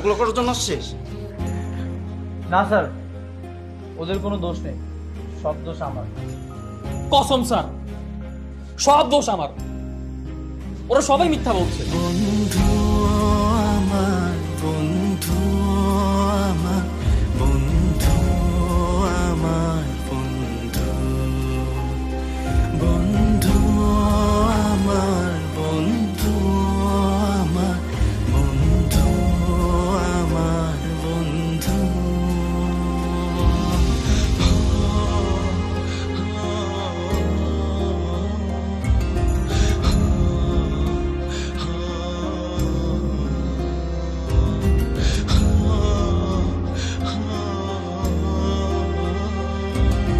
এগুলো করার জন্য আসছিস? না স্যার, ওদের কোনো দোষ নেই, সব দোষ আমার। কসম স্যার, সব দোষ আমার, ওরা সবাই মিথ্যা বলছে। বন্ধু আমার বন্ধু